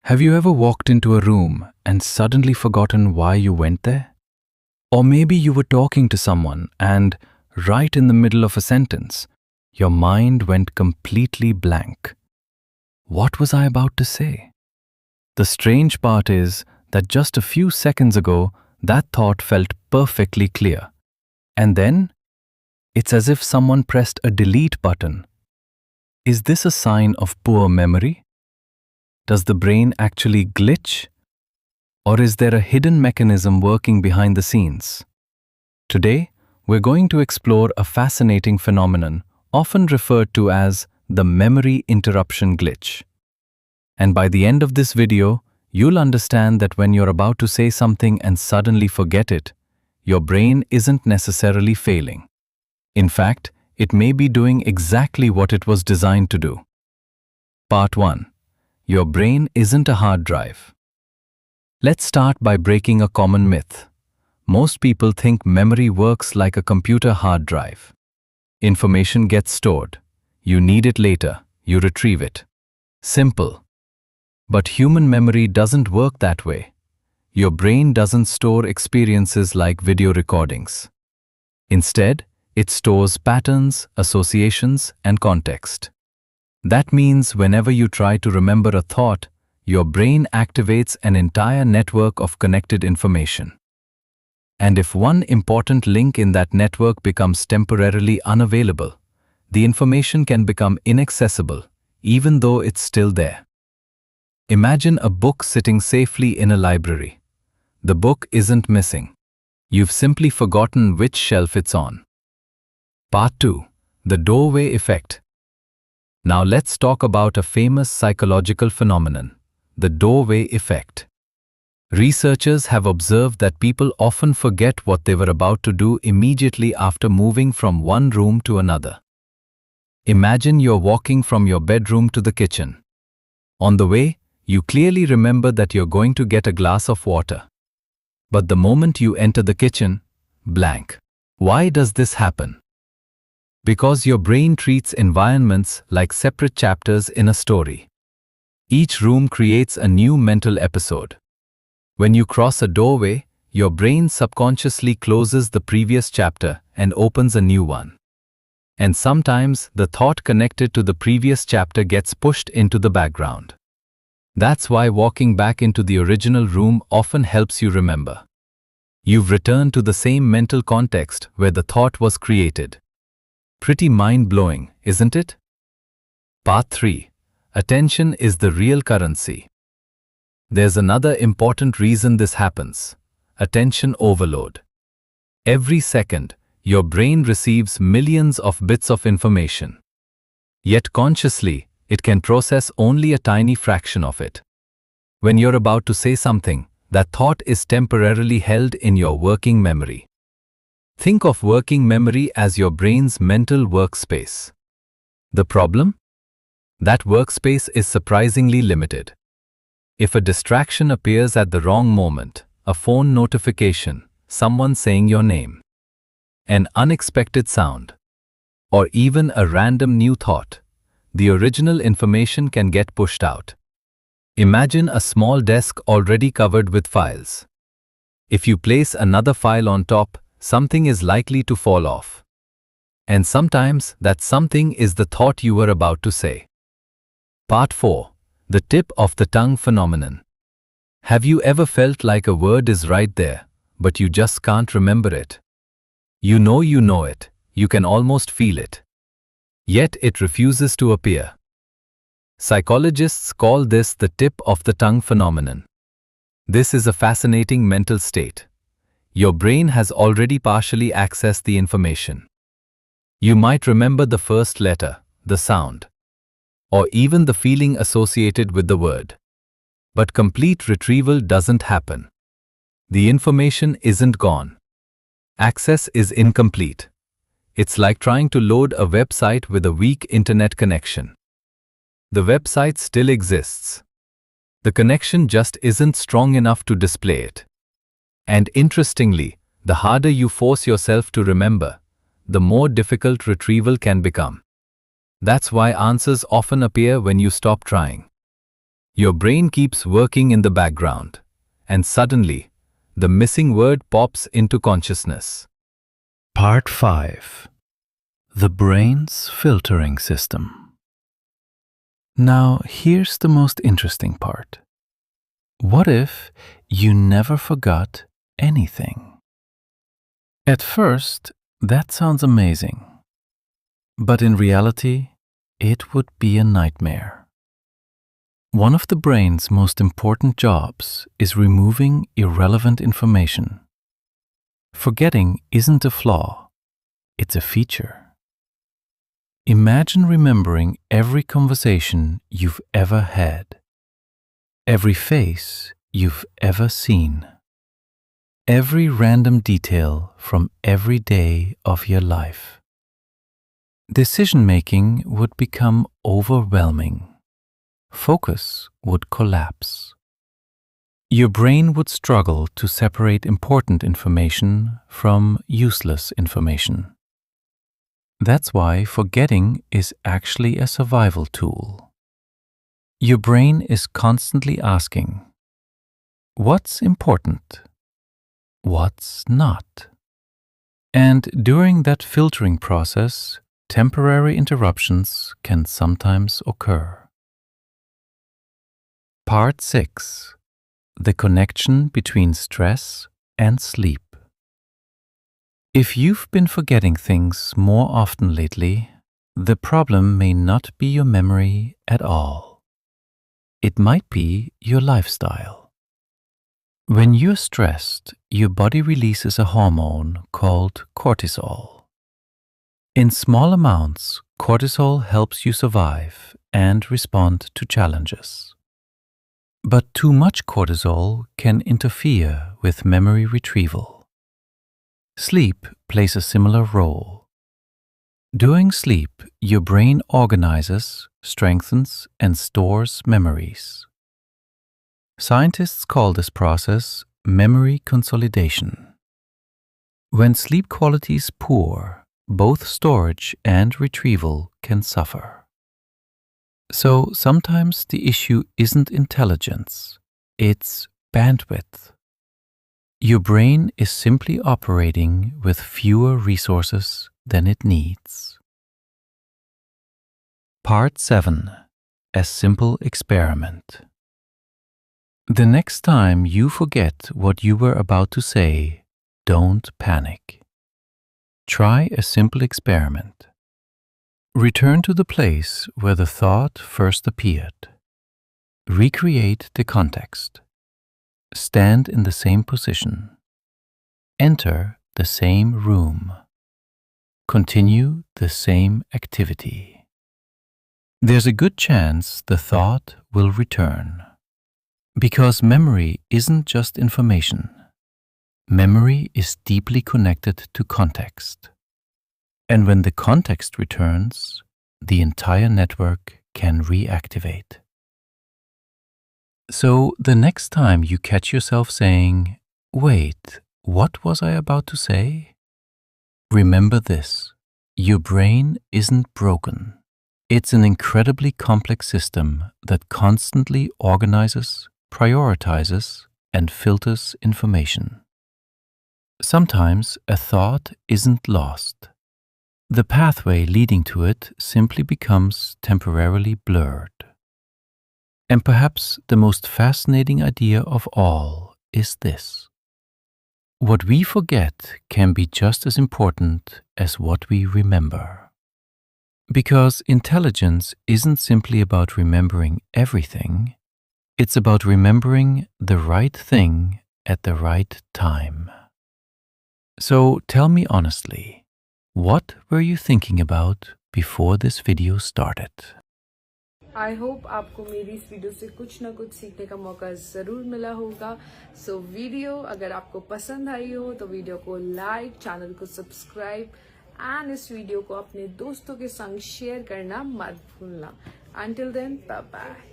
Have you ever walked into a room and suddenly forgotten why you went there? Or maybe you were talking to someone and, right in the middle of a sentence, your mind went completely blank. What was I about to say? The strange part is that just a few seconds ago, that thought felt perfectly clear. And then, it's as if someone pressed a delete button. Is this a sign of poor memory? Does the brain actually glitch? Or is there a hidden mechanism working behind the scenes? Today, we're going to explore a fascinating phenomenon often referred to as the memory interruption glitch. And by the end of this video, you'll understand that when you're about to say something and suddenly forget it, your brain isn't necessarily failing. In fact, it may be doing exactly what it was designed to do. Part 1. Your brain isn't a hard drive. Let's start by breaking a common myth. Most people think memory works like a computer hard drive. Information gets stored. You need it later. You retrieve it. Simple. But human memory doesn't work that way. Your brain doesn't store experiences like video recordings. Instead, it stores patterns, associations, and context. That means whenever you try to remember a thought, your brain activates an entire network of connected information. And if one important link in that network becomes temporarily unavailable, the information can become inaccessible, even though it's still there. Imagine a book sitting safely in a library. The book isn't missing. You've simply forgotten which shelf it's on. Part 2. The doorway effect. Now let's talk about a famous psychological phenomenon, the doorway effect. Researchers have observed that people often forget what they were about to do immediately after moving from one room to another. Imagine you're walking from your bedroom to the kitchen. On the way, you clearly remember that you're going to get a glass of water. But the moment you enter the kitchen, blank. Why does this happen? Because your brain treats environments like separate chapters in a story. Each room creates a new mental episode. When you cross a doorway, your brain subconsciously closes the previous chapter and opens a new one. And sometimes the thought connected to the previous chapter gets pushed into the background. That's why walking back into the original room often helps you remember. You've returned to the same mental context where the thought was created. Pretty mind-blowing, isn't it? Part 3. Attention is the real currency. There's another important reason this happens: attention overload. Every second, your brain receives millions of bits of information. Yet consciously, it can process only a tiny fraction of it. When you're about to say something, that thought is temporarily held in your working memory. Think of working memory as your brain's mental workspace. The problem? That workspace is surprisingly limited. If a distraction appears at the wrong moment, a phone notification, someone saying your name, an unexpected sound, or even a random new thought, the original information can get pushed out. Imagine a small desk already covered with files. If you place another file on top, something is likely to fall off. And sometimes that something is the thought you were about to say. Part 4. The tip of the tongue phenomenon. Have you ever felt like a word is right there, but you just can't remember it? You know it, you can almost feel it. Yet it refuses to appear. Psychologists call this the tip of the tongue phenomenon. This is a fascinating mental state. Your brain has already partially accessed the information. You might remember the first letter, the sound, or even the feeling associated with the word. But complete retrieval doesn't happen. The information isn't gone. Access is incomplete. It's like trying to load a website with a weak internet connection. The website still exists. The connection just isn't strong enough to display it. And interestingly, the harder you force yourself to remember, the more difficult retrieval can become. That's why answers often appear when you stop trying. Your brain keeps working in the background, and suddenly, the missing word pops into consciousness. Part 5. The brain's filtering system. Now, here's the most interesting part. What if you never forgot anything? At first, that sounds amazing. But in reality, it would be a nightmare. One of the brain's most important jobs is removing irrelevant information. Forgetting isn't a flaw, it's a feature. Imagine remembering every conversation you've ever had, every face you've ever seen, every random detail from every day of your life. Decision-making would become overwhelming. Focus would collapse. Your brain would struggle to separate important information from useless information. That's why forgetting is actually a survival tool. Your brain is constantly asking, what's important? What's not? And during that filtering process, temporary interruptions can sometimes occur. Part 6. The connection between stress and sleep. If you've been forgetting things more often lately, the problem may not be your memory at all. It might be your lifestyle. When you're stressed, your body releases a hormone called cortisol. In small amounts, cortisol helps you survive and respond to challenges. But too much cortisol can interfere with memory retrieval. Sleep plays a similar role. During sleep, your brain organizes, strengthens, and stores memories. Scientists call this process memory consolidation. When sleep quality is poor, both storage and retrieval can suffer. So sometimes the issue isn't intelligence, it's bandwidth. Your brain is simply operating with fewer resources than it needs. Part 7. A simple experiment. The next time you forget what you were about to say, don't panic. Try a simple experiment. Return to the place where the thought first appeared. Recreate the context. Stand in the same position. Enter the same room. Continue the same activity. There's a good chance the thought will return. Because memory isn't just information. Memory is deeply connected to context. And when the context returns, the entire network can reactivate. So the next time you catch yourself saying, wait, what was I about to say? Remember this, your brain isn't broken. It's an incredibly complex system that constantly organizes, prioritizes, and filters information. Sometimes a thought isn't lost. The pathway leading to it simply becomes temporarily blurred. And perhaps the most fascinating idea of all is this. What we forget can be just as important as what we remember. Because intelligence isn't simply about remembering everything, it's about remembering the right thing at the right time. So tell me honestly, what were you thinking about before this video started? I hope आपको मेरी इस video से कुछ ना कुछ सीखने का मौका ज़रूर मिला होगा. सो वीडियो अगर आपको पसंद आई हो तो वीडियो को लाइक, चैनल को सब्सक्राइब एंड इस वीडियो को अपने दोस्तों के संग शेयर करना मत भूलना. Until then, bye bye.